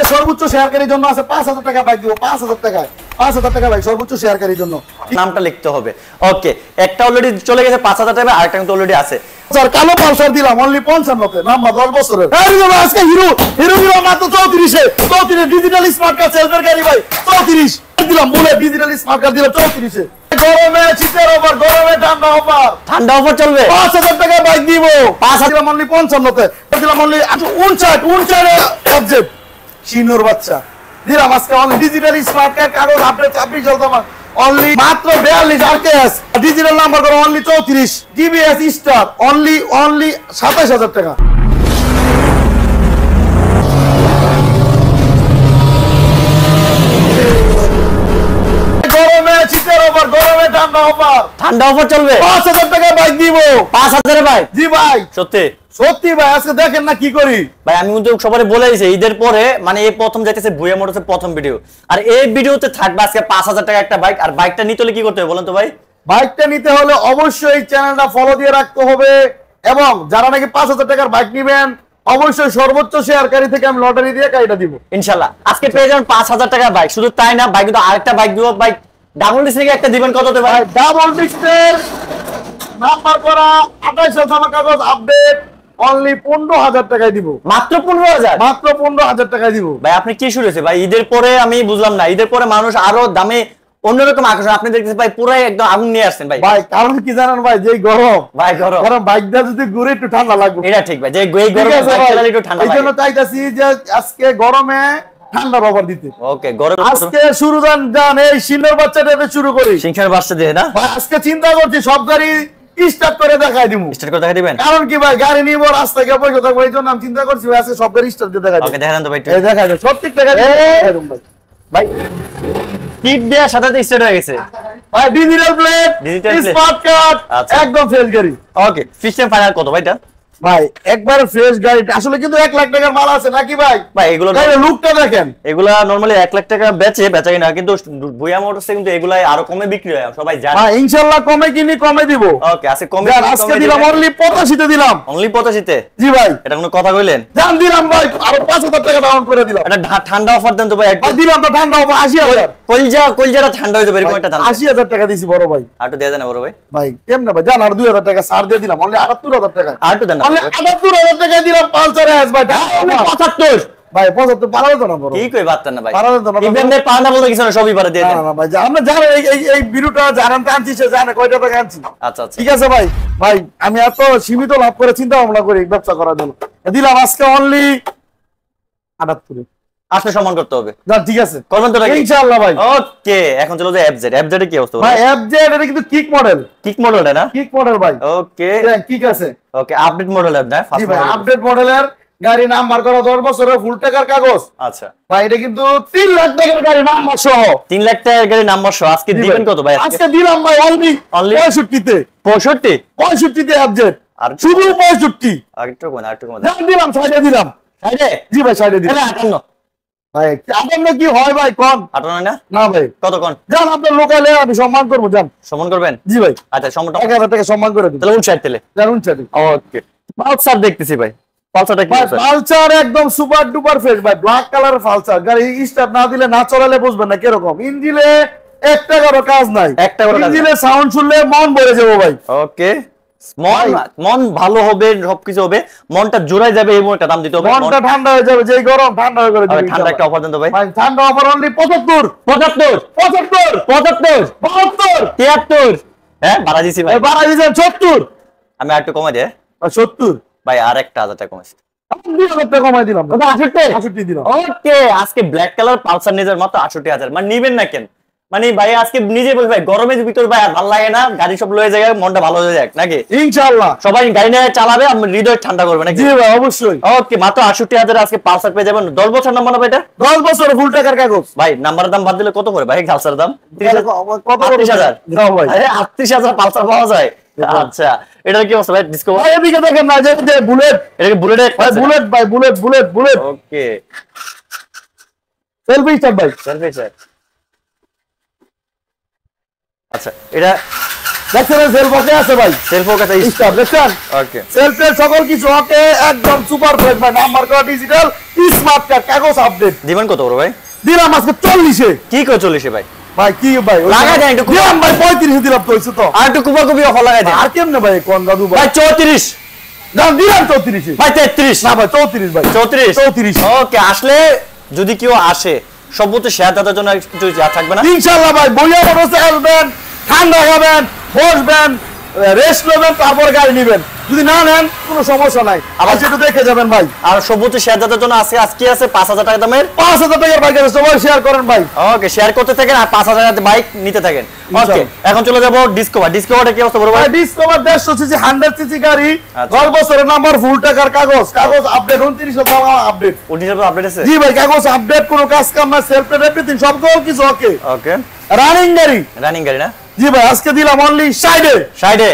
আজকে সর্বোচ্চ শেয়ারকারীর জন্য আছে 5000 টাকা বাইক দিব 5000 টাকায় 5000 টাকা বাইক সর্বোচ্চ শেয়ারকারীর জন্য নামটা লিখতে হবে ওকে একটা অলরেডি চলে গেছে 5000 টাকা আরেকটা কিন্তু অলরেডি আছে স্যার কালো পালসার দিলাম অনলি 55 তে নাম্বার 10 বছরের এই রে আজকে হিরো দিলাম মাত্র 34 এ 34 ডিজিটাল স্মার্ট কার্ড সেলফের গাড়ি ভাই 34 দিলাম বলে ডিজিটাল স্মার্ট কার্ড দিলাম 34 এ গরমে শীতের ওভার গরমে ঠান্ডা অফার চলবে 5000 টাকা বাইক দিব 5000 দিলাম অনলি 55 তে দিলাম অনলি 59 অবজেক্ট শিনুর বাচ্চা দিলাম আজকে অনলি ডিজিটাল স্মার্ট কার্ড কাগজ আপডেট আপনি চলতাম অনলি মাত্র 42 আরকেএস ডিজিটাল নাম্বার করো অনলি 34 ডিবিএস স্টার অনলি 27000 টাকা গরমে শীতের ওভার গরমে ঠান্ডা অফার চলবে 5000 টাকা বাইক দিব 5000 এর বাইক জি ভাই সত্যি ভাই আজকে দেখেন না কি করি ভাই আমি কিন্তু সবারে বলে দিয়েছি ঈদের পরে মানে এই প্রথম যাইতেছে ভুয়া মোটরসের প্রথম ভিডিও আর এই ভিডিওতে থাকবে আজকে 5000 টাকা একটা বাইক আর বাইকটা নিতে হলে কি করতে হবে বলেন তো ভাই বাইকটা নিতে হলে অবশ্যই চ্যানেলটা ফলো দিয়ে রাখতে হবে এবং যারা নাকি 5000 টাকার বাইক নেবেন অবশ্যই সর্বোচ্চ শেয়ারকারী থেকে আমি লটারি দিয়ে গাড়িটা দিব ইনশাআল্লাহ আজকে পেয়ে যাবেন 5000 টাকার বাইক শুধু তাই না বাইক কিন্তু আরেকটা বাইক দিব বাইক ডাবল ডিস্ক থেকে একটা দিবেন কততে ভাই ডাবল ডিস্কের নাম্বার করা 28 জামা কাগজ আপডেট অনলি 15000 টাকায় দিব মাত্র 15000 টাকায় দিব ভাই আপনি কি শুরু হয়েছে ভাই ঈদের পরে আমি বুঝলাম না ঈদের পরে মানুষ আরো দামে অন্যরকম আকর্ষণ আপনি দেখতেছেন ভাই পুরো একদম আগুন নিয়ে আসছেন ভাই কারণ কি জানেন ভাই যে গরম বাইকটা যদি ঘুরে একটু ঠান্ডা লাগবে এটা ঠিক ভাই যে এই গরমে বাইক চালালে একটু ঠান্ডা লাগে এইজন্য চাইতাছি যে আজকে গরমে ঠান্ডা অফার দিতে ওকে গরম আজকে শুরু দেন এই শিলের বাচ্চাটাতে শুরু করি সিংহের বাচ্চা দিয়ে না আজকে চিন্তা করছি সব গাড়ি স্টার্ট করে দেখাই দিমু স্টার্ট করে দেখাই দিবেন কারণ কি ভাই গাড়ি নিব রাস্তায় গিয়ে বসে থাকবো এইজন্য আমি চিন্তা করছি আজকে সব গাড়ি স্টার্ট দিয়ে দেখাই দিই ওকে দেখান তো ভাই এই দেখাই দাও প্রত্যেকটা গাড়ি ভাই কিট দেওয়ার সাথে স্টার্ট হয়ে গেছে ভাই ডিজিটাল প্লেট স্মার্ট কার্ড একদম ফ্রেশ গাড়ি ওকে সিস্টেম ফাইনাল কত ভাইটা ভাই একবার ফ্রেশ গাড়ি আসলে কিন্তু 1 লাখ টাকার মাল আছে নাকি ভাই এগুলো লুকটা দেখেন এগুলা নরমালি 1 লাখ টাকা বেচাই না কিন্তু ভুয়া মোটরসে কিন্তু এগুলা আরো কমে বিক্রি হয় সবাই জানে হ্যাঁ ইনশাআল্লাহ কমে কিনি কমে দিব ওকে আজকে কমে আজকে দিলাম অনলি 85 তে দিলাম অনলি 85 তে জি ভাই এটা কোনো কথা কইলেন জান দিলাম ভাই আরো 5000 টাকা ডাউন করে দিলাম এটা ঠান্ডা অফার দেন তো ভাই একবার দিলাম তো ঠান্ডা অফার 80000 কলজাটা ঠান্ডা হয়ে যাবে এরকম একটা ঠান্ডা 80000 টাকা দিছি বড় ভাই আরো দেয়া দেন বড় ভাই ভাই কেমনে ভাই জান আর 2000 টাকা ছাড় দিয়ে দিলাম অনলি 78000 টাকা আরো দেন অনলি 78000 টাকা দিলাম পালসার এস ভাই 75 ভাই 75 পারালো তো না বড় কি কই বাত না ভাই পারালো তো না ইভেন্টে পানা বলতে কিছু না সবই পারে দিয়ে দেন না ভাই আমরা জানেন এই ভিডিওটা জানেন টানছি সে জানে কয়টা টাকা আনছি আচ্ছা ঠিক আছে ভাই আমি এত সীমিত লাভ করে চিন্তা ভাবনা করি ব্যবসা করার জন্য দিলাম আজকে অনলি 78 আসলে সম্মান করতে হবে ঠিক আছে করবেন তো নাকি ইনশাআল্লাহ ভাই ওকে এখন চলো যে এফজেড এর কি অবস্থা ভাই এফজেড এটা কিন্তু কিক মডেল না কিক মডেল ভাই ওকে কিক আছে ওকে আপডেট মডেল না জি ভাই আপডেট মডেলের গাড়ি নাম্বার করা 10 বছরের ফুল টাকার কাগজ আচ্ছা ভাই এটা কিন্তু 3 লাখ টাকার গাড়ি নাম্বার সহ 3 লাখ টাকার গাড়ি নাম্বার সহ আজকে দিবেন কত ভাই আজকে দিলাম ভাই অনলি 65 তে 65 তে এফজেড আর শুধু 65 আরেকটু কোন দিলাম সাইডে দিলাম সাইডে জি ভাই সাইডে দিলাম ভাই আপনার কি হয় ভাই কোন 58 না না ভাই কত কোন জান আপনার লোকালে আমি সম্মান করব জান সম্মান করবেন জি ভাই আচ্ছা সম্মান 1000 টাকা সম্মান করে দিন তাহলে 59 তেলে জান 59 ওকে পালসার দেখতেছি ভাই পালসারটা কি পালসার একদম সুপার ডুপার ফ্রেশ ভাই ব্ল্যাক কালার পালসার গাড়ি স্টার্ট না দিলে না চলালে বুঝবেন না কি রকম ইঞ্জিনে একটা বড় কাজ নাই ইঞ্জিনে সাউন্ড শুনলে মন ভরে যাবে ভাই ওকে মন ভালো হবে সবকিছু হবে মনটা জোড়ায় যাবে এই মনটা দাম দিতে হবে মনটা ঠান্ডা হয়ে যাবে যেই গরম ঠান্ডা হয়ে যাবে ঠান্ডা একটা অফার দেন তো ভাই ঠান্ডা অফার অনলি 75 হ্যাঁ বাড়া দিছি ভাই বাড়া দিছেন 70 আমি আর একটু কমাই দে 70 ভাই আর একটা 1000 টাকা কমাইছি 2000 টাকা কমাই দিলাম 68 দিলাম ওকে আজকে ব্ল্যাক কালার পালসার নিজের মাত্র 68000 মানে নিবেন না কেন মানে ভাই আজকে নিজে বল ভাই গরমের ভিতর ভাই আর ভালো লাগে না গাড়ি সব লয়ে যায় মনটা ভালো হয়ে যায় নাকি ইনশাআল্লাহ সবাই গাড়ি নিয়ে চালাবে আর হৃদয় ঠান্ডা করবে নাকি জি ভাই অবশ্যই ওকে মাত্র 68000 আজকে পালসার পেয়ে যাবেন 10 বছর নাম্বার না ভাই এটা 10 বছর ফুল টাকার কাগজ ভাই নাম্বারের দাম বাদ দিলে কত করে ভাই পালসার দাম কত 38000 দাও ভাই 38000 পালসার পাওয়া যায় আচ্ছা এটা কি অবস্থা ভাই ডিসকভার ভাই এদিকে দেখেন না যে বুলেট এটা কি বুলেট ভাই বুলেট ওকে সেলফি স্টার্ট ভাই সেলফি স্টার্ট আচ্ছা এটা দেখছেন সেলফ ওকে আছে ভাই সেলফ ওকে আছে স্টার্ট দেখছেন ওকে সেলফের সকল কিছু ওকে একদম সুপার ফ্রেশ ভাই নাম্বার করা ডিজিটাল স্মার্ট কার্ড কাগজ আপডেট দিবেন কত বড় ভাই? দিলাম আজকে 40 এ। কি করে 40 ভাই? ভাই কি ভাই লাগাই দেন একটু। দিলাম ভাই 35 এ দিলাম তো হইছে তো। আর একটু কুপাকুপি অফার লাগাই দেন। আর কেমনে ভাই কোন দাদু ভাই ভাই? 34 দাম দিলাম 34 এ। ভাই 33 না ভাই 34 ভাই 34 ওকে। আসলে যদি কেউ আসে সর্বোচ্চ শেয়ার দাতার জন্য কিছু যা থাকবে না ইনশাআল্লাহ ভাই বইয়া মোটরসে আসবেন, ঠান্ডা খাবেন, বসবেন, রেস্ট নেবেন, তারপর গাড়ি নেবেন। যদি না নেন কোনো সমস্যা নাই, আবার সেটা দেখে যাবেন ভাই। আর সর্বোচ্চ শেয়ার দাতার জন্য আজকে আছে 5000 টাকা দামের 5000 টাকার বাইক আছে, সবাই শেয়ার করেন ভাই। ওকে শেয়ার করতে থাকেন আর 5000 টাকাতে বাইক নিতে থাকেন। ওকে এখন চলে যাব ডিসকভারটা কি অবস্থা বড় ভাই? ডিসকভার 150 সিসি 100 সিসি গাড়ি, 10 বছরের নাম্বার, ফুল টাকার কাগজ আপডেট 29 আপডেট 19 আপডেট আছে। জি ভাই কাগজ আপডেট, কোনো কাজ কাম না, সেলফ এভরিথিং সব কিছু ওকে। ওকে রানিং গাড়ি না? জি ভাই আজকে দিলাম অনলি 60 এ। 60 এ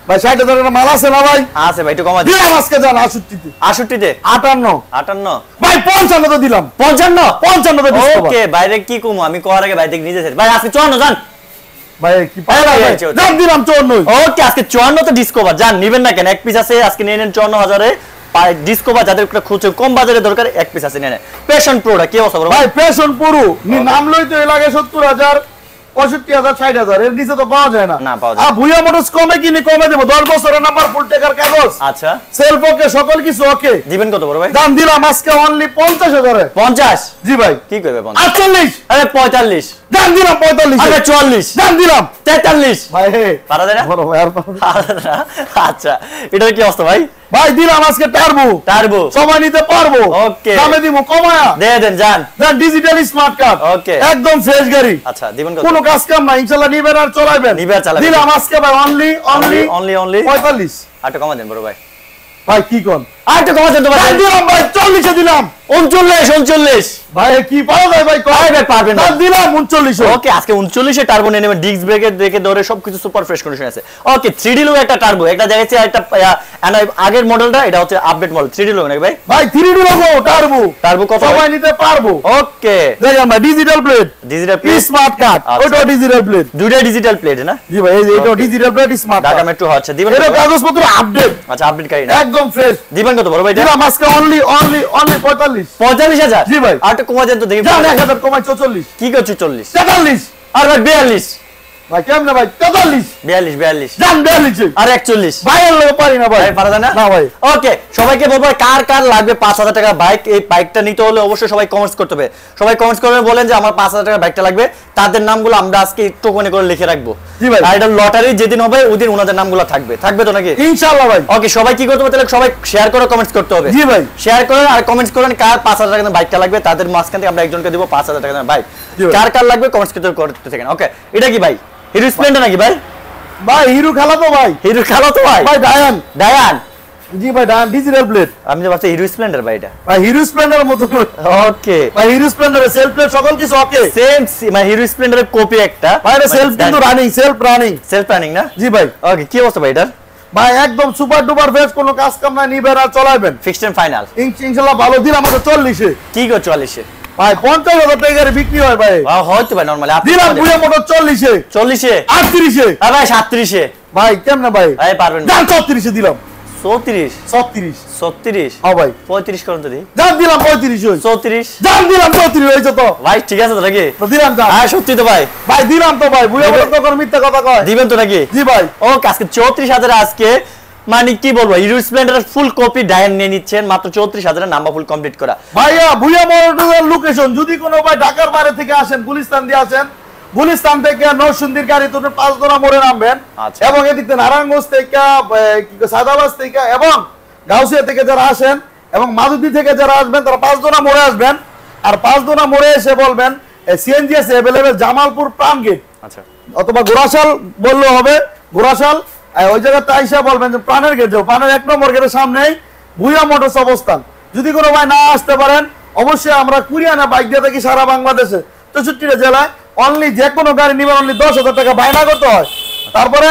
ভাই 60 টাকার মাল আছে না ভাই? আছে ভাই, একটু কমা দিলাম আজকে জান 68 তে। 68 তে 58 58 ভাই 55 তো দিলাম। 55 তো ডিসকভার। ওকে বাইরে কি কমু আমি কোয়ার আগে ভাই দেখ নিজে ভাই আজকে 54 জান ভাই কি পাইলা ভাই? দাম দিলাম 54। ওকে আজকে 54 তো ডিসকভার জান নিবেন না কেন? এক পিস আছে আজকে নিয়ে নেন 54000 এ। ডিসকভার যাদের একটা খুচরো কম বাজারে দরকার এক পিস আছে নিয়ে নেন। প্যাশন প্রোটা কি অবস্থা বড় ভাই? ভাই প্যাশন পুরো নাম লইতে লাগে 70000 65000 60000 এর নিচে তো পাওয়া যায় না। না পাওয়া যায়। আর ভুয়া মোটরস কমে কিনে কমে দেব, 10 বছরের নাম্বার, ফুল টাকার কাগজ, আচ্ছা সেলফ ওকে, সকল কিছু ওকে। দিবেন কত বড় ভাই? দাম দিলাম আজকে অনলি 50000 এ। 50 জি ভাই কি করবে 50? 48 আরে 45 দাম দিলাম 45 আরে এ। 44 দাম দিলাম 43 ভাই হে পারা যায় না? বড় ভাই আর পারবো না। আচ্ছা এটার কি অবস্থা ভাই? ভাই দিলাম আজকে টার্বো সময় নিতে পারবো। ওকে। দামে দিব কমায়া। দেন জান ডিজিটাল স্মার্ট কার্ড ওকে। একদম ফ্রেশ গাড়ি। আচ্ছা দিবেন কত? কোনো কাজ কাম না, ইনশাআল্লাহ নিবেন আর চালাবেন। নিবে আর চালাবেন। দিলাম আজকে ভাই অনলি অনলি 45। আর একটু কমা দেন বড় ভাই। ভাই কি কোন? আর একটু কমা দেন তো ভাই। দাম দিলাম ভাই 40 এ দিলাম। 39 ভাই কি পাওয়া যায় ভাই? ভাই ভাই পারবেন না। দাম দিলাম 39 এ। ওকে আজকে 39 এ টার্বো নিয়ে নেবেন, ডিস্ক ব্রেকের দেখে ধরে সবকিছু সুপার ফ্রেশ কন্ডিশন আছে। ওকে 3D লো একটা টার্বো, একটা দেখাচ্ছি আর একটা আগের মডেলটা এটা হচ্ছে আপডেট মডেল 3D লো নাকি ভাই? ভাই 3D লোগো টার্বো কত? সবাই নিতে পারবো। ওকে দেখেন ভাই digital plate, digital plate smart card, ওটা ডিজিটাল প্লেট। দুইটা ডিজিটাল প্লেট না? জি ভাই এই যে এটা digital plate smart Dhaka card. Metro হচ্ছে দিবেন এটা কত? কাগজপত্র আপডেট আচ্ছা আপডেট গাড়ি না? একদম ফ্রেশ। দিবেন কত বড় ভাই এটা? দিলাম আজকে অনলি 45। 45000 জি ভাই। আর একটু কমা দেন তো দেখি। জান 1000 কমাই 44। কি করছো 40? 43 আর ভাই 42 ভাই কেমনে ভাই? 44 42 জান 42 আর 41 ভাই এর লোক পারি না ভাই। ভাই পারা যায় না? না ভাই। ওকে সবাইকে বলবো কার কার লাগবে 5000 টাকা বাইক, এই বাইকটা নিতে হলে অবশ্যই সবাই কমেন্টস করতে হবে। সবাই কমেন্টস করবে বলেন যে আমার 5000 টাকা বাইকটা লাগবে, তাদের নামগুলো আমরা আজকে একটু করে লিখে রাখবো। জি ভাই। আর এটা লটারি যেদিন হবে ওদিন ওনাদের নামগুলো থাকবে তো নাকি? ইনশাআল্লাহ ভাই। ওকে সবাই কি করতে হবে তাহলে? সবাই শেয়ার করে কমেন্টস করতে হবে। জি ভাই। শেয়ার করেন আর কমেন্টস করেন কার 5000 টাকা দামের বাইকটা লাগবে, তাদের মাঝখান থেকে আমরা একজনকে দেব 5000 টাকা দামের বাইক। জি ভাই। কার কার লাগবে কমেন্টস করতে থাকেন। ওকে এটা কি ভাই? হিরো স্প্লেন্ডার নাকি ভাই? ভাই হিরো খেলা তো ভাই। হিরো খেলো তো ভাই? ভাই ডায়ান জি ভাই ডান ডিজিটাল প্লেট। আমি তো ভাবছি হিরো স্প্লেন্ডার ভাই এটা। ভাই হিরো স্প্লেন্ডারের মতো ওকে ভাই হিরো স্প্লেন্ডারের সেলফ প্লেট সকল কিছু ওকে। সেম মানে হিরো স্প্লেন্ডারের কপি একটা। ভাই এটা সেলফ কিন্তু running, self running. Self running না? জি ভাই। ওকে কি অবস্থা ভাই এটার? ভাই একদম সুপার ডুপার ফ্রেশ, কোনো কাজ কাম না, নিবেন আর চালাবেন। ফিক্সড এন্ড ফাইনাল ইনশাআল্লাহ ভালো দিলাম আমাদের 40 এ। কি গো 44 এ? ভাই 50000 টাকার বিক্রি হয় ভাই। হয়তো ভাই নরমালি দিলাম বুড়া মোটর 40 এ। 40 এ 38 এ। আর ভাই 37 এ ভাই কেমনে ভাই? ভাই পারবেন না। দাম 34 এ দিলাম। 34 36 36 হ্যাঁ ভাই। 35 করুন তো দিই। দাম দিলাম 35 হই। 34 দাম দিলাম 34 হইছে তো। ভাই ঠিক আছে তো নাকি? তো দিলাম দাম। হ্যাঁ সত্যি তো ভাই। ভাই দিলাম তো ভাই, বুড়া মোটর তো কোন মিথ্যা কথা কয়? দিবেন তো নাকি? জি ভাই। ওকে আজকে 34000 আজকে মানে কি বলবো হিরো স্প্লেন্ডারের ফুল কপি ডায়ান নিয়ে নিচ্ছেন মাত্র 34000 নাম্বার ফুল কমপ্লিট করা। ভাইয়া বুড়া মোটরের লোকেশন যদি কোনো ভাই ঢাকার বাইরে থেকে আসেন, গুলিস্তান দিয়ে আসেন, গুলিস্তান থেকে নরসিংদীর গাড়ি তুমি 5 দোনা মোড়ে নামবেন। আচ্ছা। এবং এদিকে নারায়ণগঞ্জ থেকে সাদাবাস থেকে এবং গাউসিয়া থেকে যারা আসেন এবং মাদুদি থেকে যারা আসবেন তারা 5 দোনা মোড়ে আসবেন। আর 5 দোনা মোড়ে এসে বলবেন সিএনজি আছে अवेलेबल জামালপুর প্রাণ গেট আচ্ছা অথবা গোরাশাল বললেও হবে, গোরাশাল ওই জায়গাতে আইসা বলবেন যে প্রাণের গেট যাও, প্রাণের 1 নম্বর গেটের সামনেই ভুইয়া মোটরস অবস্থান। যদি কোনো ভাই না আসতে পারেন অবশ্যই আমরা কুরিয়ানা বাইক দিয়ে থাকি সারা বাংলাদেশে 64টা জেলায়। অনলি যে কোনো গাড়ি নিবেন অনলি 10,000 টাকা বায়না করতে হয়, তারপরে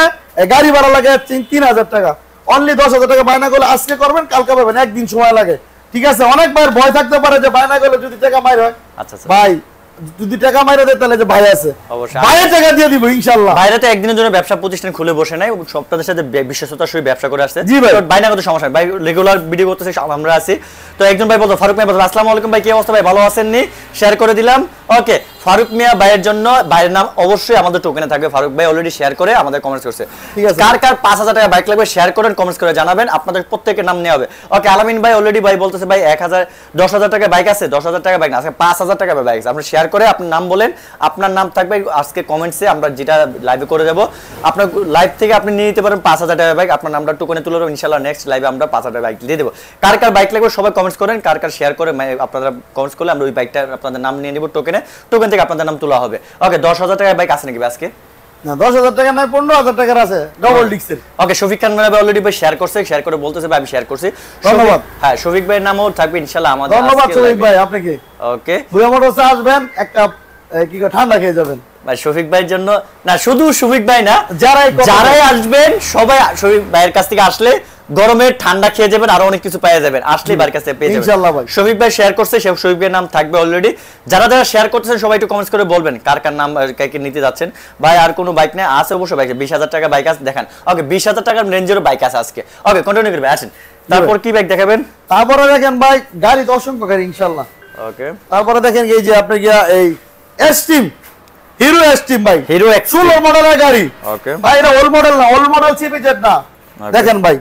গাড়ি ভাড়া লাগে 3000 টাকা। অনলি 10,000 টাকা বায়না করলে আজকে করবেন কালকে পাবেন, একদিন সময় লাগে। ঠিক আছে? অনেক ভাইয়ের ভয় থাকতে পারে যে বায়না করলে যদি টাকা মাইর হয়। আচ্ছা ভাই যদি টাকা মাইরা দেয় তাহলে যে ভাই আছে অবশ্যই। ভাইয়ের টাকা দিয়ে দিব ইনশাআল্লাহ। বাইরে তো একদিনের জন্য ব্যবসা প্রতিষ্ঠান খুলে বসে নাই, সপ্তাহের সাথে বিশ্বস্ততার সহিত ব্যবসা করে আসছে। জি ভাই। তো ভাই না কত সমস্যা নাই, ভাই রেগুলার ভিডিও করতেছে, আমরা আছি। তো একজন ভাই বলতো ফারুক মিয়া বলতো আসসালামু আলাইকুম ভাই, কি অবস্থা ভাই, ভালো আছেন নি? শেয়ার করে দিলাম। ওকে, ফারুক মিয়া ভাইয়ের জন্য ভাইয়ের নাম অবশ্যই আমাদের টোকেনে থাকবে। ফারুক ভাই অলরেডি শেয়ার করে আমাদের কমেন্টস করছে। ঠিক আছে। কার কার 5000 টাকা বাইক লাগবে শেয়ার করেন, কমেন্টস করে জানাবেন, আপনাদের প্রত্যেকের নাম নেওয়া হবে। ওকে, আলামিন ভাই অলরেডি ভাই বলতেছে ভাই 10,000 টাকা বাইক আছে, 10,000 টাকা বাইক না, আজকে 5,000 টাকা বাইক আছে। আপনি শেয়ার করে আপনার নাম বলেন, আপনার নাম থাকবে আজকে কমেন্টসে, আমরা যেটা লাইভে করে দেব। আপনার লাইভ থেকে আপনি নিয়ে নিতে পারেন 5,000 টাকা বাইক, আপনার নামটা টোকেনে তুলে দেবো ইনশাআল্লাহ। নেক্সট লাইভে আমরা 5,000 টাকা বাইক দিয়ে দেবো। কার কার বাইক লাগবে সবাই কমেন্টস করেন, কার কার শেয়ার করে আপনারা কমেন্টস করলে আমরা ওই বাইকটা আপনাদের নাম নিয়ে নেব টোকেনে, টোকেন থেকে আপনাদের নাম তোলা হবে। ওকে, 10,000 টাকা বাইক আছে নাকি ভাই আজকে? না 10,000 টাকা নাই, 15,000 টাকার আছে ডবল ডিক্সের। ওকে, শফিক খান ভাই অলরেডি ভাই শেয়ার করছে, শেয়ার করে বলতেছে ভাই আমি শেয়ার করছি। ধন্যবাদ। হ্যাঁ, শফিক ভাইয়ের নামও থাকবে ইনশাআল্লাহ আমাদের। ধন্যবাদ শফিক ভাই আপনাকে। ওকে, ভুয়া মোটরসে আসবেন, একটা কি কয় ঠান্ডা খেয়ে যাবেন ভাই শফিক ভাইয়ের জন্য না, শুধু শফিক ভাই না, যারাই আসবেন সবাই শফিক ভাইয়ের কাছ থেকে আসলে গরমে ঠান্ডা খেয়ে যাবেন, আরো অনেক কিছু পেয়ে যাবেন, আসলে ভাইয়ের কাছে পেয়ে যাবেন ইনশাআল্লাহ ভাই। শফিক ভাই শেয়ার করছে, শফিক ভাইয়ের নাম থাকবে অলরেডি। যারা যারা শেয়ার করতেছেন সবাই একটু কমেন্টস করে বলবেন কার কার নাম কাকে নিতে যাচ্ছেন। ভাই আর কোনো বাইক নেই? আছে অবশ্যই বাইক, 20,000 টাকা বাইক আছে, দেখান। ওকে, 20,000 টাকার রেঞ্জেরও বাইক আছে আজকে। ওকে, কন্টিনিউ করবে, আসেন। তারপর কি বাইক দেখাবেন? তারপরে দেখেন ভাই গাড়ি তো অসংখ্য গাড়ি ইনশাআল্লাহ। ওকে, তারপরে দেখেন এই যে আপনি গিয়া এই এসটিম, হিরো এসটিম ভাই, হিরো 16 মডেলের গাড়ি। ওকে ভাই এটা ওল্ড মডেল না, ওল্ড মডেল সিপিজেড না। দেখেন ভাই,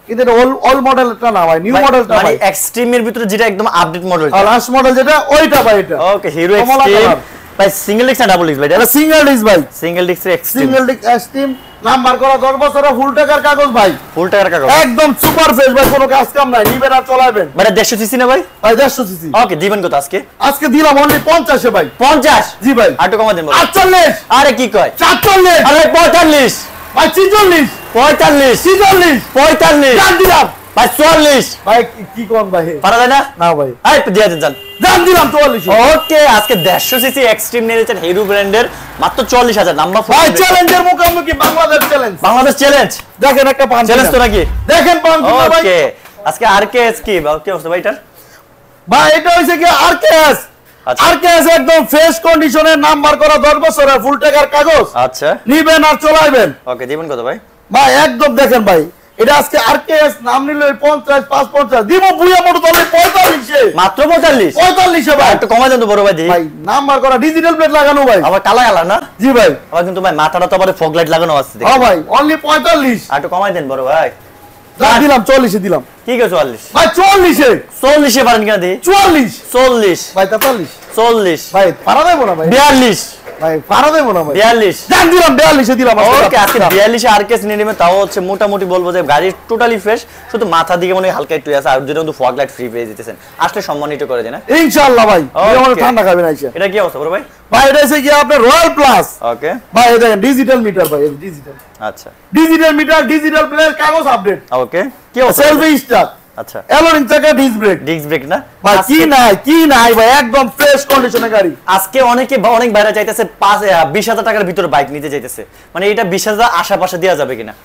কিন্তু এটা ওল্ড মডেলটা না ভাই, নিউ মডেলটা মানে ভাই, এক্সট্রিমের ভিতরে যেটা একদম আপডেট মডেল, আর লাস্ট মডেল যেটা ওইটা ভাই এটা। ওকে, হিরো কমলা এক্সট্রিম কালার। ভাই, সিঙ্গেল ডিস্ক না ডাবল ডিস্ক ভাই? এটা সিঙ্গেল ডিস্ক ভাই, সিঙ্গেল ডিস্কের এক্সট্রিম, সিঙ্গেল ডিস্ক এসটিম, নাম্বার করা 10 বছরের ফুল টাকার কাগজ ভাই, ফুল টাকার কাগজ, একদম সুপার ফ্রেশ ভাই, কোনো কাজ কাম নাই, নিবেন আর চালাবেন মানে 150 সিসি না ভাই? ভাই 150 সিসি। ওকে, দিবেন কত আজকে? আজকে দিলাম অনলি 50 এ ভাই। 50? জি ভাই। আর একটু কমা দেন ভাই। 48, আরে কি কয়? 44, আরে 45, ভাই 46, 45, 46, 45, জান দিলাম ভাই 44, ভাই। কি কোন ভাই? পারা যায় না? না ভাই, আই দিয়ে দেন জান। জান দিলাম 44। ওকে, আজকে 150 সিসি এক্সট্রিম নিয়ে নিয়েছেন হিরো ব্র্যান্ডের, মাত্র 40,000 নাম্বার। ভাই চ্যালেঞ্জের মুখোমুখি, বাংলাদেশ চ্যালেঞ্জ, বাংলাদেশ চ্যালেঞ্জ। দেখেন একটা পান চ্যালেঞ্জ তো নাকি? দেখেন পান কিনা ভাই। ওকে, আজকে আরকেএস কি কি অবস্থা ভাই এটার? ভাই এটা হইছে কি আরকেএস, আচ্ছা। আরকেএস একদম ফ্রেশ কন্ডিশনে, নাম্বার করা 10 বছরের ফুল টাকার কাগজ, আচ্ছা, নিবেন আর চালাবেন ওকে, দিবেন কত ভাই? ভাই একদম দেখেন ভাই, এটা আজকে আরকেএস নাম নিলে 50, 550 দিব, বুয়া মোটর তাহলে 45 এ, মাত্র 45? 45 এ ভাই। একটু কমাই দেন তো বড় ভাই। ভাই নাম্বার করা ডিজিটাল প্লেট লাগানো ভাই, আবার কালা কালা না? জি ভাই। আবার কিন্তু ভাই মাথাটা তো আবার ফগ লাইট লাগানো আছে। হ্যাঁ ভাই অনলি 45, আর একটু কমাই দেন বড় ভাই। দিলাম 40 এ দিলাম কি কে 44? ভাই 40 এ, 40 এ পারেন কিনা দি? 44 40, ভাই 43 40, ভাই পারা দেবো না ভাই, 42, ভাই পারা দেবো না ভাই, 42। জান দিলাম 42 এ দিলাম। ওকে, আজকে 42 এ আরকেএস নিয়ে নেবেন, তাও হচ্ছে মোটামুটি বলবো যে গাড়ি টোটালি ফ্রেশ, শুধু মাথা দিকে মনে হয় হালকা একটু আছে, আর যেটা কিন্তু ফগ লাইট ফ্রি পেয়ে দিতেছেন, আসলে সম্মানিত করে দেন। ইনশাআল্লাহ ভাই, Okay. আমার ঠান্ডা খাবেন আইসা। এটা কি অবস্থা বড় ভাই? ভাই এটা হচ্ছে কি আপনার রয়্যাল প্লাস। ওকে, ভাই এটা দেখেন ডিজিটাল মিটার ভাই, ডিজিটাল, আচ্ছা, ডিজিটাল মিটার, ডিজিটাল প্লেট, কাগজ আপডেট, ওকে, কি অবস্থা? সেলফি স্টার্ট, আচ্ছা, এলোরিং চাকা, ডিস্ক ব্রেক, ডিস্ক ব্রেক না? ভাই কি নাই ভাই, একদম ফ্রেশ কন্ডিশনের গাড়ি। আজকে অনেক বাইরে চাইতেছে 20,000 টাকার ভিতরে বাইক নিতে চাইতেছে, মানে এটা 20,000 আশেপাশে দেওয়া যাবে কিনা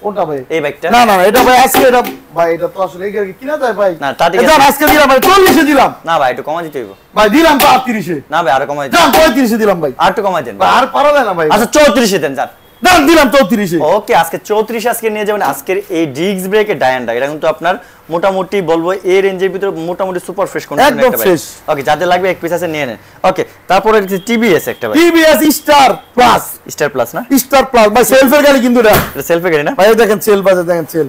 কোনটা ভাই? এই বাইকটা? না এটা ভাই আজকে, এটা ভাই এটা তো আসলে এই গাড়ি কিনা যায় ভাই না, তা ঠিক আছে। এটা আজকে দিলাম ভাই 40 এ দিলাম না ভাই, একটু কমাই দিতে হইব। ভাই, দিলাম তো 38 এ, না ভাই, আরো কমাই দেন। জান 35 এ দিলাম ভাই, আর একটু কমাই দেন ভাই আর পারা যায় না ভাই। আচ্ছা, 34 এ দেন যান। জান দিলাম 34 এ। ওকে, আজকে 34 আজকে নিয়ে যাবেন। আজকের এই ডিস্ক ব্রেকের ডায়ান্ডা, এটা কিন্তু আপনার মোটামুটি বলবো এই রেঞ্জের ভিতরে মোটামুটি সুপার ফ্রেশ কন্ডিশন একদম একটা বাইক। fresh। ওকে, যাদের লাগবে এক পিস আছে নিয়ে নেন। ওকে, তারপরে টিভিএস একটা ভাই, TVS star plus, star plus না? স্টার প্লাস ভাই, সেলফের গাড়ি কিন্তু এটা এটা সেলফি গাড়ি না? ভাই, এই দেখেন সেল বাজে, দেখেন সেল,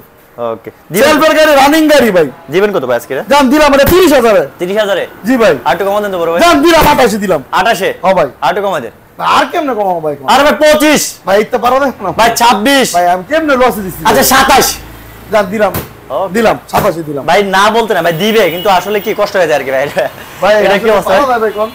ওকে, সেলফের গাড়ি, রানিং গাড়ি ভাই। দিবেন কত ভাই আজকে? জান দিলাম এটা 30,000 এ। 30,000 এ? জি ভাই। আর একটু কমাই দেন তো বড় ভাই। জান দিলাম 28 এ দিলাম। 28 এ? ও ভাই, আর একটু কমাই দেন। আর কেমনে কমাবো ভাই? আর ভাই 25, ভাই এটা পারো না ভাই 26, ভাই, আমি কেমনে লসে দিছি? আচ্ছা 27। জান দিলাম, Okay. দিলাম 27 এ দিলাম ভাই না বলতে না ভাই, দিবে কিন্তু আসলে কি কষ্ট হয়ে যায় আর কি ভাই। ভাই। এটা কি অবস্থা? পারো না ভাই কোন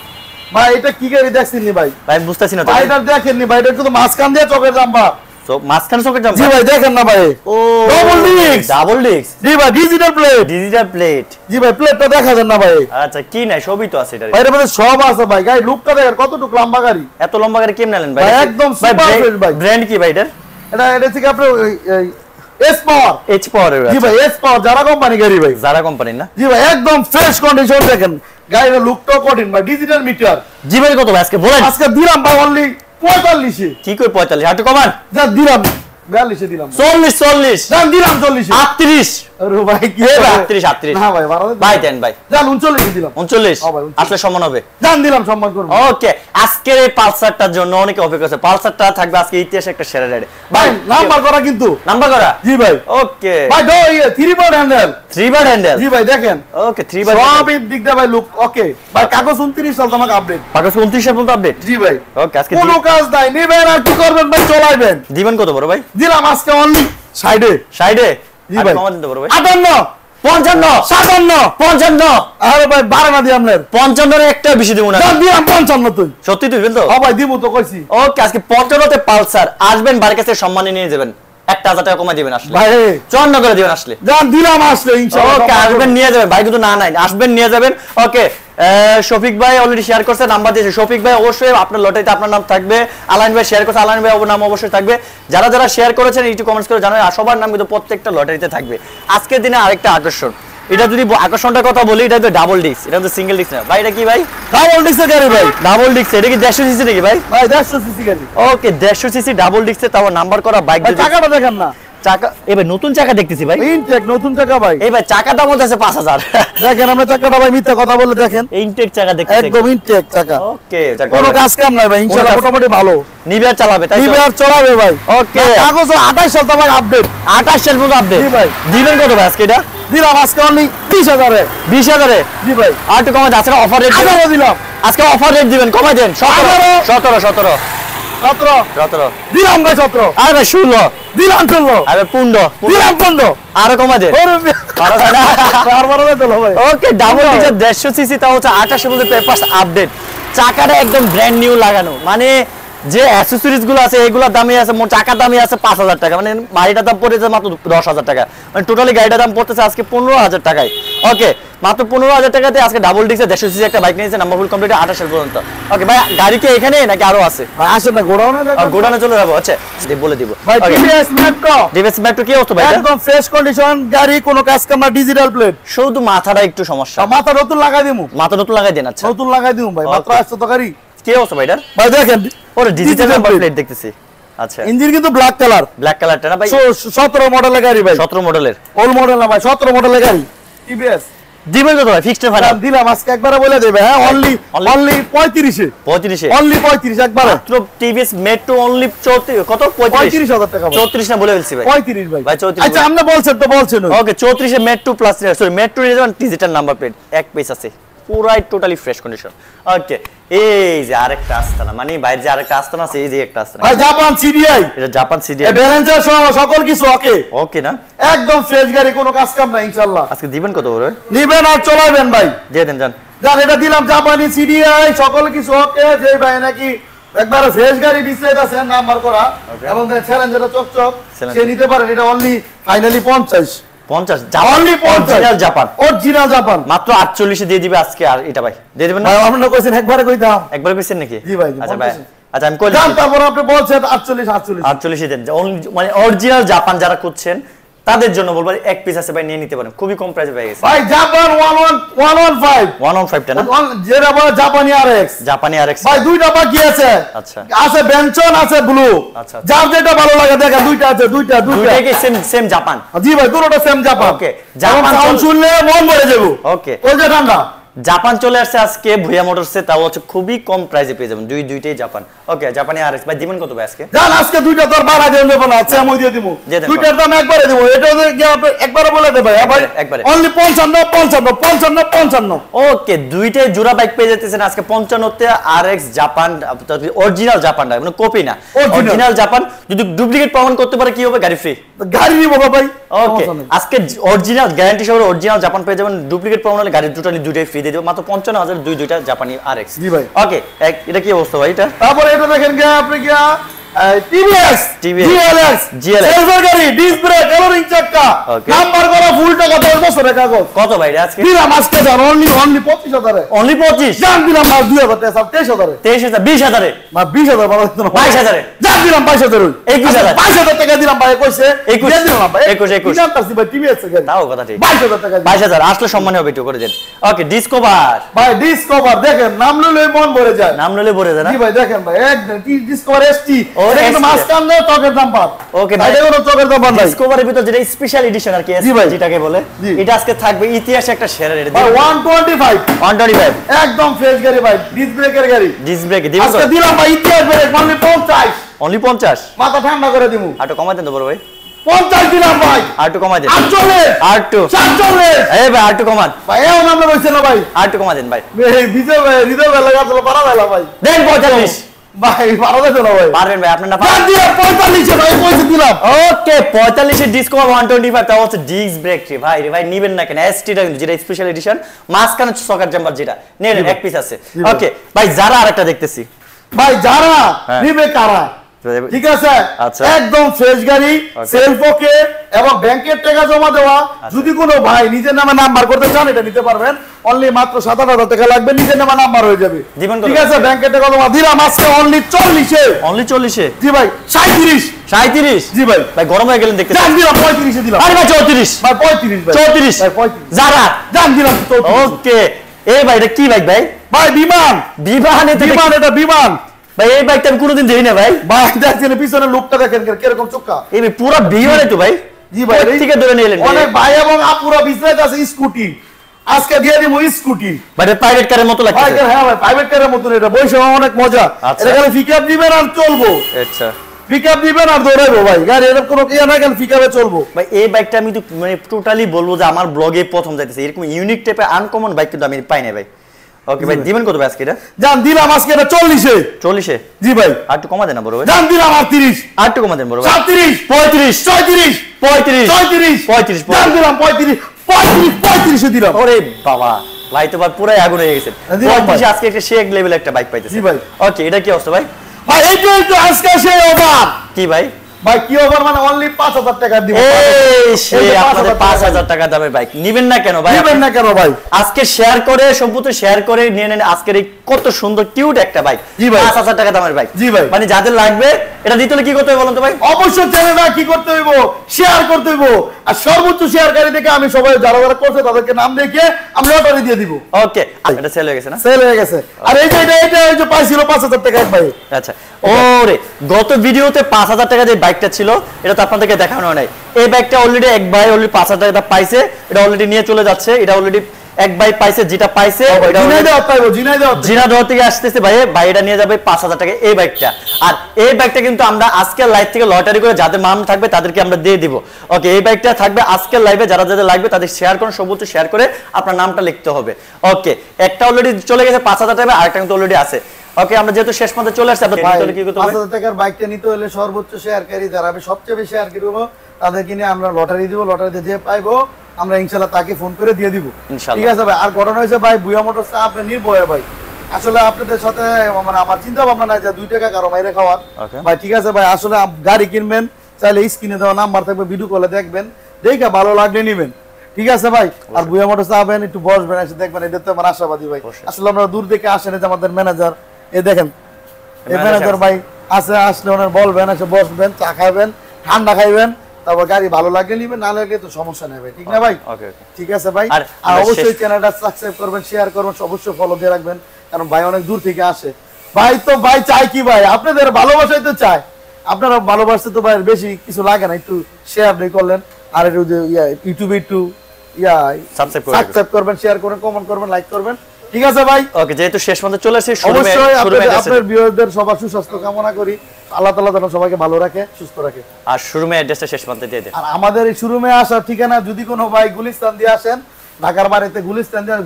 ভাই, এটা কি গাড়ি দেখছেন নি ভাই? ভাই বুঝতাছি না তো। ভাই এটা দেখেননি ভাই, এটা কিন্তু মাঝখান দিয়ে চকের জাম্বা। সো মাঝখানে সকেট জাম্প? জি ভাই দেখেন না ভাই, O double disc, double disc, জি ভাই ডিজিটাল প্লেট, ডিজিটাল প্লেট। জি ভাই প্লেটটা দেখা যান না ভাই। আচ্ছা, কি নাই সবই তো আছে এটার। ভাই এর মধ্যে সব আছে ভাই, গাড়ি লুকটা দেখেন কতটুকু লম্বা গাড়ি, এত লম্বা গাড়ি কেমনে নেন ভাই? ভাই একদম super fresh ভাই। ব্র্যান্ড কি ভাই এটার? এটা থেকে আপনার এস পাওয়ার এইচ পাওয়ার জি ভাই এস পাওয়ার যারা কোম্পানি গাড়ি ভাই যারা কোম্পানি না জি ভাই একদম ফ্রেশ কন্ডিশন দেখেন গাড়ির লুকটাও কঠিন ভাই ডিজিটাল মিটার জি ভাই কত ভাই আজকে বলেন আজকে দিলাম ভাই অনলি 45 এ কি কই 45 একটু কমান যা দিলাম 42 এ দিলাম 40 জান দিলাম 40 এ 38 আরে ভাই কি 38 না ভাই ভাই দেন ভাই জান 39 এ দিলাম 39 আসলে সমান হবে জান দিলাম সম্মান করব ওকে আজকের এই পালসারটার জন্য অনেকে অপেক্ষা করছে পালসারটা থাকবে আজকে ইতিহাসে একটা সেরা রেড ভাই নাম্বার করা কিন্তু নাম্বার করা জি ভাই ওকে ভাই দো 3 বার হ্যান্ডেল 3 বার হ্যান্ডেল জি ভাই দেখেন ওকে 3 বার সব দিক দিয়ে ভাই লুক ওকে ভাই কাগজ 29 সাল তোমাকে আপডেট কাগজ 29 এর পর্যন্ত আপডেট জি ভাই ওকে আজকে কোনো কাজ নাই নেবেন আর কি করবেন ভাই চলাইবেন দিবেন কত বড় ভাই দিলাম আজকে অনলি সাইডে সাইডে জি ভাই কমা দিতে বড় ভাই 58 55 57 55 আরে ভাই 12 না দি আপনার 55 এর একটা বেশি দিব না দাম দিলাম 55 তুই সত্যি তুই বল তো ও ভাই দিমু তো কইছি ওকে আজকে 55 তে পালসার আসবেন বাড়ির কাছে সম্মানে নিয়ে যাবেন 1000 টাকা কমা দিবেন আসলে ভাই 54 করে দিবেন আসলে দাম দিলাম আসলে ইনশাআল্লাহ ওকে আসবেন নিয়ে যাবেন ভাই কিন্তু না নাই আসবেন নিয়ে যাবেন ওকে শফিক ভাই অলরেডি শেয়ার করছে নাম্বার দিয়েছে শফিক ভাই অবশ্যই আপনার লটারিতে আপনার নাম থাকবে আলাইন ভাই শেয়ার করছে আলাইন ভাই নাম অবশ্যই থাকবে যারা যারা শেয়ার করেছেন একটু কমেন্টস করে জানাবেন আর সবার নাম কিন্তু প্রত্যেকটা লটারিতে থাকবে আজকের দিনে আরেকটা আকর্ষণ এটা যদি আকর্ষণটার কথা বলি এটা তো ডাবল ডিস্ক এটা তো সিঙ্গেল ডিস্ক না ভাই এটা কি ভাই ডাবল ডিক্সের গাড়ি ভাই ডাবল ডিস্ক এটা কি 150 সিসি নাকি ভাই ভাই 150 সিসি গাড়ি ওকে 150 সিসি ডাবল ডিস্কে তাও নাম্বার করা বাইক ভাই টাকাটা দেখেন না চাকা এবার নতুন চাকা দেখতেছি ভাই ইনটেক নতুন টাকা ভাই এই ভাই চাকা দাম হচ্ছে 5000 দেখেন আমরা টাকাটা ভাই মিথ্যা কথা বলে দেখেন ইনটেক চাকা দেখতেছি একদম ইনটেক টাকা ওকে কোনো কাজ কাম নাই ভাই ইনশাআল্লাহ মোটামুটি ভালো নিবে আর চালাবে তাই তো নিবে আর চলাবে ভাই ওকে কাগজ 28 সাল তোমাকে আপডেট 28 সাল পর্যন্ত আপডেট জি ভাই দিবেন কত ভাই আজকে এটা দিলাম আজকে অনলি 30000 এ 20000 এ জি ভাই আর একটু কমাই আজকে অফার রেট 18 দিলাম আজকে অফার রেট দিবেন কমাই দেন 17 17 দিলাম ভাই 17 আরে ভাই 16 দিলাম 16 আরে 15 দিলাম 15 আরো কমাই দেন আর বড় দিল ভাই ওকে ডাবল ডিজার 150 সিসি তাও হচ্ছে 28 পর্যন্ত পেপারস আপডেট চাকাটা একদম ব্র্যান্ড নিউ লাগানো মানে যে অ্যাকসেসরিজ গুলো আছে এগুলোর দামই আছে চাকার দামই আছে 5000 টাকা মানে গাড়িটার দাম পড়েছে মাত্র 10000 টাকা মানে টোটালি গাড়িটার দাম পড়তেছে আজকে 15000 টাকায় ওকে মাত্র 15000 টাকাতে আজকে ডাবল ডিক্সে 150 সিসি একটা বাইক নিয়েছে নাম্বার ফুল কমপ্লিট 28 সাল পর্যন্ত ওকে ভাই গাড়ি কি এখানে নাকি আরো আছে ভাই আসেন না গোডাউনে গোডাউনে চলে যাবো আচ্ছা বলে দিব ভাই টিভিএস মেট্রো ডিভাইস ম্যাট্রো কি অবস্থা ভাই একদম ফ্রেশ কন্ডিশন গাড়ি কোনো কাজ কাম না ডিজিটাল প্লেট শুধু মাথাটা একটু সমস্যা মাথা নতুন লাগাই দিমু মাথা নতুন লাগাই দেন আচ্ছা নতুন লাগাই দিমু ভাই মাত্র আসছে তো গাড়ি কি অবস্থা ভাই এটার ভাই দেখেন ওরে digital Digital number plate। Plate দেখতেছি আচ্ছা ইঞ্জিন কিন্তু ব্ল্যাক কালার ব্ল্যাক কালারটা না ভাই 17 মডেলের গাড়ি ভাই 17 মডেলের ওল্ড মডেল না ভাই 17 মডেলের গাড়ি টিভিএস দিবেন কত ভাই ফিক্সড ভাড়া দিলাম আজকে একবারে বলে দেবে হ্যাঁ অনলি 35 এ 35 এ অনলি 35 একবারে মাত্র টিভিএস মেট্রো অনলি 34 কত 35000 টাকা ভাই 34 না বলে ফেলছি ভাই 35 ভাই ভাই 34 আচ্ছা আপনি বলছেন তো বলছেন ওকে 34 এ মেট্রো প্লাস সরি মেট্রো নিয়ে যাবেন ডিজিটাল নাম্বার প্লেট এক পিস আছে পুরাই টোটালি ফ্রেশ কন্ডিশন ওকে এই যে আরেকটা আস্তানা মানে বাইরে যে আরেকটা আস্তানা আছে এই যে একটা আস্তানা ভাই জাপান সিডিআই এটা জাপান সিডি এই ব্যালেন্সার সহ সকল কিছু ওকে ওকে না একদম ফ্রেশ গাড়ি কোনো কাজ কাম না ইনশাআল্লাহ আজকে দিবেন কত বড় নিবেন আর চলাবেন ভাই দিয়ে দেন জান জান এটা দিলাম জাপানি সিডিআই সকল কিছু ওকে যে ভাই নাকি একবার ফ্রেশ গাড়ি ডিসপ্লে আছে নাম্বার করা এবং চ্যালেঞ্জারটা চকচক সে নিতে পারেন এটা only finally 50 only 50 Japan original Japan মাত্র 48 এ দিয়ে দিবে আজকে আর এটা ভাই দিয়ে দিবেন না ভাই আপনারা কইছেন একবারে কই দাও একবার কইছেন নাকি জি ভাই আচ্ছা ভাই আচ্ছা আমি কইলাম জান তারপর আপনি বলছেন 48 48 দেন মানে অরিজিনাল জাপান যারা করছেন তাদের জন্য বলবো এক পিস আছে ভাই নিয়ে নিতে পারেন খুবই কম প্রাইসে পেয়ে গেছে ভাই জাপান 115 টা না যেটা বলে জাপানি আরএক্স জাপানি আরএক্স ভাই দুইটা বাকি আছে আচ্ছা আছে বেনচন আছে ব্লু আচ্ছা যার যেটা ভালো লাগে দেখেন দুইটা আছে দুইটা দুইটাই কি সেম জাপান জি ভাই দুটোটা সেম জাপান ওকে জাপান সাউন্ড শুনলে মন ভরে যাবে ওকে ওই যে ঠান্ডা জাপান চলে আসছে আজকে ভুয়া মোটরসে তাও হচ্ছে খুবই কম প্রাইসে পেয়ে যাবেন দুইটাই জাপান ওকে জাপানি আরএক্স ভাই দিবেন কত ভাই আজকে জান আজকে দুইটা তোর বাড়া দেন দেব না আচ্ছা আমি দিয়ে দিব দুইটার দাম একবারে দিব এটা কি আপনি একবারে বলে দেব ভাই একবারে অনলি 55 ওকে দুইটাই জোড়া বাইক পেয়ে যেতেছেন আজকে 55 তে আরএক্স জাপান অরিজিনাল জাপান না মানে কপি না অরিজিনাল জাপান যদি ডুপ্লিকেট প্রমাণ করতে পারে কি হবে গাড়ি ফ্রি গাড়ি নিব ভাই ওকে আজকে অরিজিনাল গ্যারান্টি সহ অরিজিনাল জাপান পেয়ে যাবেন ডুপ্লিকেট প্রমাণ হলে গাড়ি টোটালি দুইটাই ফ্রি দিয়ে দেব মাত্র 55000 দুইটা জাপানি আরএক্স জি ভাই ওকে এটা কি অবস্থা ভাই এটা তারপরে এটা দেখেন কি আপনি কি টিভিএস জিএলএক্স সেলফার গাড়ি ডিস্ক ব্রেক কালারিং চাকা নাম্বার করা ফুল টাকা 10 বছরের কাগজ কত ভাই আজকে দিলাম আজকে জান অনলি 25000 এ অনলি 25 জান দিলাম মাস 2000 টাকা সব 23000 এ 23000 20000 এ মা 20000 বড় হতো না 22000 এ জান দিলাম 22000 এ 21000 22000 টাকা দিলাম ভাই কইছে 21 দিলাম ভাই 21 জানতাছি ভাই টিভিএস এর গাড়ি তাও কথা ঠিক 22000 টাকা 22000 আসলে সম্মানী হবে একটু করে দেন ওকে ডিসকভার ভাই ডিসকভার দেখেন নাম লইলে মন ভরে যায় নাম লইলে ভরে যায় না জি ভাই দেখেন ভাই একদম ডিসকভার এসটি ও এটা মাসকান না টকের দাম পার ওকে ভাই এটা কোনো টকের দাম পার নাই ডিসকভারের ভিতর যেটা স্পেশাল এডিশন আর কি যেটাকে বলে এটা আজকে থাকবে ইতিহাসে একটা শেয়ার রেট ভাই 125 একদম ফ্রেশ গাড়ি ভাই ডিস্ক ব্রেকের গাড়ি ডিস্ক ব্রেক দিবেন আজকে দিলাম ভাই ইতিহাস ব্রেক অনলি 50 অনলি 50 মাথা ঠান্ডা করে দিমু আটো কমাই দেন তো বড় ভাই 50 দিলাম ভাই আটো কমাই দেন 48 আটো 47 এই ভাই আটো কমান ভাই এও নাম লইছে না ভাই আটো কমাই দেন ভাই এই বিজয় ভাই হৃদয় ভাই লাগাছিল পারা ভাইলা ভাই দেন 45 ভাই পারা যাবে না ভাই পারবেন ভাই আপনার না বাদ দিয়া 45 ভাই কইছে দিলাম ওকে 45 এর ডিসকভার 125 তাও হচ্ছে ডিস্ক ব্রেক রে ভাই নিবেন না কেন এসটিটা কিন্তু যেটা স্পেশাল এডিশন মাঝখানে সকার জাম্পার যেটা নেন এক পিস আছে ওকে ভাই যারা আরেকটা দেখতেছি ভাই যারা নিবে কারা ঠিক আছে আচ্ছা একদম ফ্রেশ গাড়ি সেলফ ওকে এবং ব্যাংকের টাকা জমা দেওয়া যদি কোনো ভাই নিজের নামে নাম্বার করতে চান এটা নিতে পারবেন অনলি মাত্র 7,000 টাকা লাগবে নিজের নামে নাম্বার হয়ে যাবে ঠিক আছে ব্যাংকের টাকা জমা দিলাম আজকে অনলি 40 এ অনলি 40 এ জি ভাই 37 জি ভাই ভাই গরম হয়ে গেলেন দেখতে জান দিলাম 35 এ দিলাম আরে ভাই 34 ভাই 35 ভাই 34 ভাই 35 যারা জান দিলাম 34 ওকে এই ভাই এটা কি বাইক ভাই ভাই বিমান এটা বিমান ভাই এই বাইকটা আমি কোনোদিন দেই না ভাই ভাই দেখেন পিছনের লুকটা দেখেন কিরকম চোখা এই ভাই পুরো বিমানে তো ভাই জি ভাই থেকে ধরে নিয়ে এলেন অনেক ভাই এবং আপুরা বিজনেস আছে স্কুটি আজকে দিয়ে দিব স্কুটি ভাই প্রাইভেট কারের মতো লাগছে ভাই হ্যাঁ ভাই প্রাইভেট কারের মতো এটা বসে অনেক মজা এটা খালি পিকআপ দিবেন আর চলবো আচ্ছা পিকআপ দিবেন আর দৌড়াইবো ভাই গাড়ি এরকম কোনো কি না কেন পিকআপে চলবো ভাই এই বাইকটা আমি তো মানে টোটালি বলবো যে আমার ব্লগে প্রথম যাইতেছে এরকম ইউনিক টাইপের আনকমন বাইক কিন্তু আমি পাই না ভাই ওকে ভাই দিবেন কত ভাই আজকে এটা জান দিলাম আজকে এটা 40 এ 40 এ জি ভাই আর একটু কমা দেন না বড় ভাই জান দিলাম 38 আর একটু কমা দেন বড় ভাই 37 35 35 35 জান দিলাম 35 এ দিলাম ওরে বাবা ভাই তো ভাই পুরাই আগুন হয়ে গেছে 35 আজকে একটা শেক লেভেল একটা বাইক পাইতেছি জি ভাই ওকে এটা কি অবস্থা ভাই ভাই এইটাই তো আজকে সেই অফার কি ভাই ভাই কি অফার মানে অনলি 5000 টাকা দিব এই সে আপনাদের 5000 টাকা দামের বাইক নিবেন না কেন ভাই নিবেন না কেন ভাই আজকে শেয়ার করে সম্পূর্ণ শেয়ার করে নিয়ে নেন আজকের এই কত সুন্দর কিউট একটা বাইক 5000 টাকা দামের বাইক জি ভাই মানে যাদের লাগবে এটা দিতে হলে কি করতে হবে বলুন তো ভাই অবশ্যই চ্যানেলটা কি করতে হইব শেয়ার করতে হইব আর সর্বোচ্চ শেয়ারকারী থেকে আমি সবাই যারা যারা করছে তাদেরকে নাম দেখে আমি লটারি দিয়ে দিব ওকে এটা সেল হয়ে গেছে না সেল হয়ে গেছে আর এই যে এটা এই যে পাইছিল 5000 টাকা এক ভাই আচ্ছা ওরে গত ভিডিওতে 5000 টাকা যে বাইকটা ছিল এটা তো আপনাদেরকে দেখানো নাই এই বাইকটা অলরেডি এক ভাই অলরেডি 5000 টাকা পাইছে এটা অলরেডি নিয়ে চলে যাচ্ছে এটা অলরেডি এক ভাই পাইছে যেটা পাইছে জিনাইদহ থেকে আসতেছে ভাই এটা নিয়ে যাবে 5000 টাকা এই বাইকটা আর এই বাইকটা কিন্তু আমরা আজকের লাইভ থেকে লটারি করে যাদের নাম থাকবে তাদেরকে আমরা দিয়ে দিব ওকে এই বাইকটা থাকবে আজকের লাইভে যারা যাদের লাগবে তাদের শেয়ার করুন সর্বোচ্চ শেয়ার করে আপনার নামটা লিখতে হবে ওকে একটা অলরেডি চলে গেছে 5000 টাকা আরেকটা কিন্তু অলরেডি আছে ওকে আমরা যেহেতু শেষ পর্যন্ত চলে আসছে আপনাদের কি করতে হবে 5000 টাকার বাইকটা নিতে হলে সর্বোচ্চ শেয়ারকারী যারা হবে সবচেয়ে বেশি শেয়ার করব তাদেরকে নিয়ে আমরা লটারি দিব লটারি দিয়ে পাইবো আমরা ইনশাআল্লাহ তাকে ফোন করে দিয়ে দিব ঠিক আছে ভাই আর ঘটনা হইছে ভাই বুয়া মোটরস আপনি নির্ভয় ভাই আসলে আপনাদের সাথে মানে আমার চিন্তা ভাবনা নাই যে 2 টাকা কারো মাইরে খাওয়ার ভাই ঠিক আছে ভাই আসলে গাড়ি কিনবেন চাইলে স্ক্রিনে দেওয়া নাম্বার থাকবে ভিডিও কলে দেখবেন দেখে ভালো লাগলে নেবেন ঠিক আছে ভাই আর বুয়া মোটরস আবেন একটু বসবেন এসে দেখবেন এটা তো আমার আশাবাদী ভাই আসলে আমরা দূর থেকে আসেন যে আমাদের ম্যানেজার এই দেখেন এই ম্যানেজার ভাই আসলে ওনার বলবেন এসে বসবেন চা খাবেন ঠান্ডা খাইবেন তারপর গাড়ি ভালো লাগলে নিবেন না লাগলে তো সমস্যা নেই ভাই ঠিক না ভাই ঠিক আছে ভাই আর অবশ্যই চ্যানেলটা সাবস্ক্রাইব করবেন শেয়ার করবেন অবশ্যই ফলো দিয়ে রাখবেন কারণ ভাই অনেক দূর থেকে আসে ভাই তো ভাই চাই কি ভাই আপনাদের ভালোবাসাই তো চাই আপনারা ভালোবাসতে তো ভাই বেশি কিছু লাগে না একটু শেয়ার করলেন আর একটু ইউটিউবে একটু সাবস্ক্রাইব করবেন শেয়ার করবেন কমেন্ট করবেন লাইক করবেন ঠিক আছে ভাই ওকে যেহেতু শেষ পর্যন্ত চলে আসছে অবশ্যই আপনাদের ভিউয়ারদের সবার সুস্বাস্থ্য কামনা করি আল্লাহ তাআলা যেন সবাইকে ভালো রাখে সুস্থ রাখে আর শোরুমে অ্যাড্রেসটা শেষ পর্যন্ত দিয়ে দেন আর আমাদের এই শোরুমে আসার ঠিকানা যদি কোনো ভাই গুলিস্তান দিয়ে আসেন ঢাকার বাড়িতে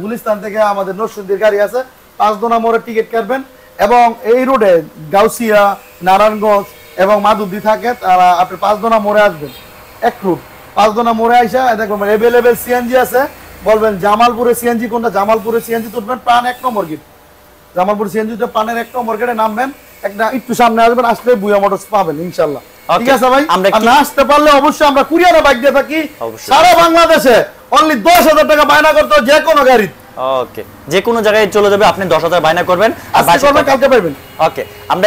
গুলিস্তান থেকে আমাদের নরসিংদীর গাড়ি আছে 5 দোনা মোড়ে টিকিট কাটবেন এবং এই রোডে গাউসিয়া নারায়ণগঞ্জ এবং মাধবদী থাকে তারা আপনি 5 দোনা মোড়ে আসবেন এক রুট 5 দোনা মোড়ে আইসা দেখবেন अवेलेबल সিএনজি আছে বলবেন জামালপুরে সিএনজি কোনটা জামালপুরে সিএনজি তুলবেন প্রাণ 1 নম্বর গিফট জামালপুর সিএনজিতে পানের 1 নম্বর গেটে নামবেন, একটা একটু সামনে আসবেন, আসলে বুয়া মোটরস পাবেন ইনশাআল্লাহ। ঠিক আছে ভাই, না আসতে পারলে অবশ্যই আমরা কুরিয়ারে বাইক দিয়ে থাকি সারা বাংলাদেশে। অনলি 10,000 টাকা বায়না করতে যে কোনো গাড়ি, ওকে, যে কোনো জায়গায় চলে যাবে, আপনি 10,000 বায়না করবেন আর কালকে পাইবেন। ওকে, আমরা